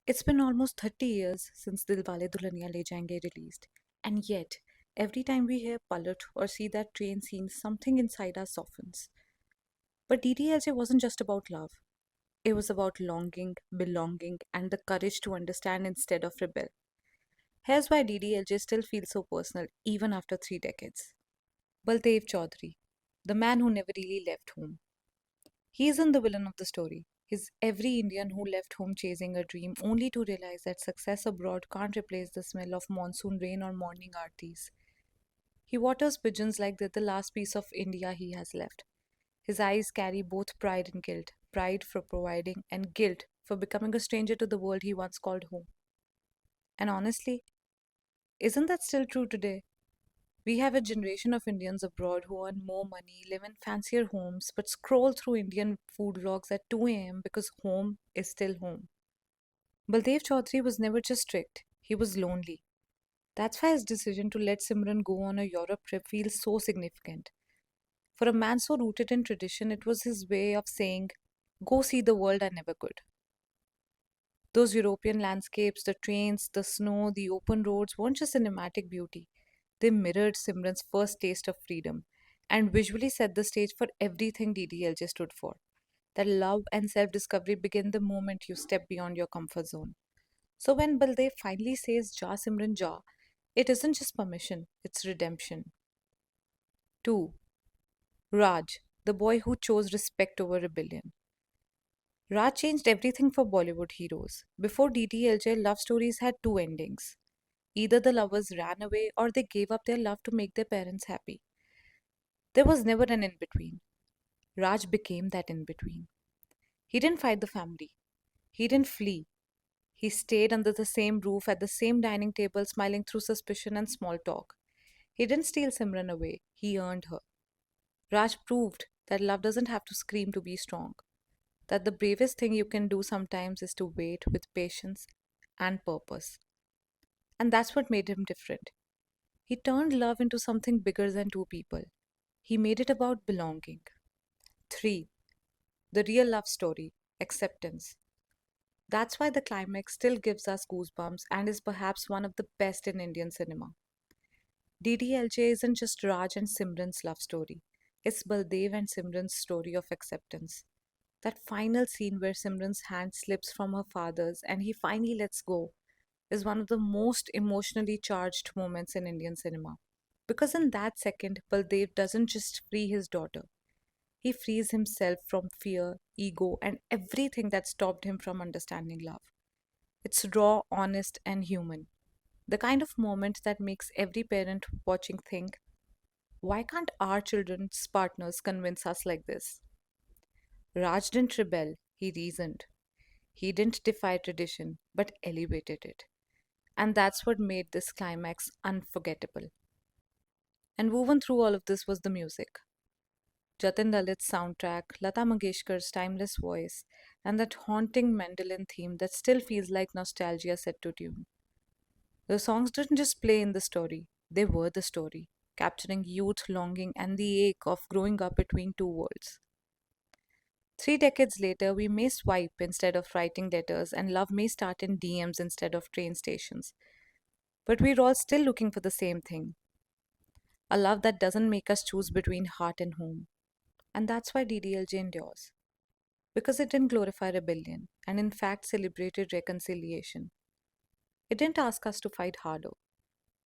It's been almost 30 years since Dilwale Dulhania Le Jayenge released, and yet, every time we hear Palat or see that train scene, something inside us softens. But DDLJ wasn't just about love, it was about longing, belonging, and the courage to understand instead of rebel. Here's why DDLJ still feels so personal even after 3 decades. Baldev Chaudhary, the man who never really left home. He isn't the villain of the story. He's every Indian who left home chasing a dream only to realize that success abroad can't replace the smell of monsoon rain or morning aartis. He waters pigeons like they're the last piece of India he has left. His eyes carry both pride and guilt, pride for providing and guilt for becoming a stranger to the world he once called home. And honestly, isn't that still true today? We have a generation of Indians abroad who earn more money, live in fancier homes, but scroll through Indian food vlogs at 2 a.m. because home is still home. Baldev Chaudhary was never just strict, he was lonely. That's why his decision to let Simran go on a Europe trip feels so significant. For a man so rooted in tradition, it was his way of saying, go see the world I never could. Those European landscapes, the trains, the snow, the open roads weren't just cinematic beauty. They mirrored Simran's first taste of freedom and visually set the stage for everything DDLJ stood for. That love and self discovery begin the moment you step beyond your comfort zone. So when Baldev finally says Ja Simran Ja, it isn't just permission, it's redemption. 2. Raj, the boy who chose respect over rebellion. Raj changed everything for Bollywood heroes. Before DDLJ, love stories had two endings. Either the lovers ran away or they gave up their love to make their parents happy. There was never an in between. Raj became that in between. He didn't fight the family. He didn't flee. He stayed under the same roof at the same dining table, smiling through suspicion and small talk. He didn't steal Simran away. He earned her. Raj proved that love doesn't have to scream to be strong. That the bravest thing you can do sometimes is to wait with patience and purpose. And that's what made him different. He turned love into something bigger than two people. He made it about belonging. 3. The real love story, acceptance. That's why the climax still gives us goosebumps and is perhaps one of the best in Indian cinema. DDLJ isn't just Raj and Simran's love story, it's Baldev and Simran's story of acceptance. That final scene where Simran's hand slips from her father's and he finally lets go is one of the most emotionally charged moments in Indian cinema. Because in that second, Baldev doesn't just free his daughter, he frees himself from fear, ego, and everything that stopped him from understanding love. It's raw, honest, and human. The kind of moment that makes every parent watching think, why can't our children's partners convince us like this? Raj didn't rebel, he reasoned. He didn't defy tradition, but elevated it. And that's what made this climax unforgettable. And woven through all of this was the music. Jatin Lalit's soundtrack, Lata Mangeshkar's timeless voice, and that haunting mandolin theme that still feels like nostalgia set to tune. The songs didn't just play in the story, they were the story, capturing youth longing and the ache of growing up between two worlds. 3 decades later, we may swipe instead of writing letters, and love may start in DMs instead of train stations. But we're all still looking for the same thing, a love that doesn't make us choose between heart and home. And that's why DDLJ endures. Because it didn't glorify rebellion, and in fact celebrated reconciliation. It didn't ask us to fight harder,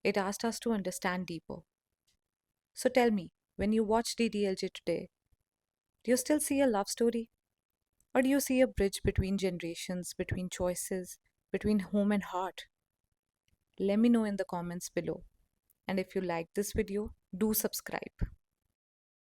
it asked us to understand deeper. So tell me, when you watch DDLJ today, do you still see a love story? Or do you see a bridge between generations, between choices, between home and heart? Let me know in the comments below. And if you like this video, do subscribe.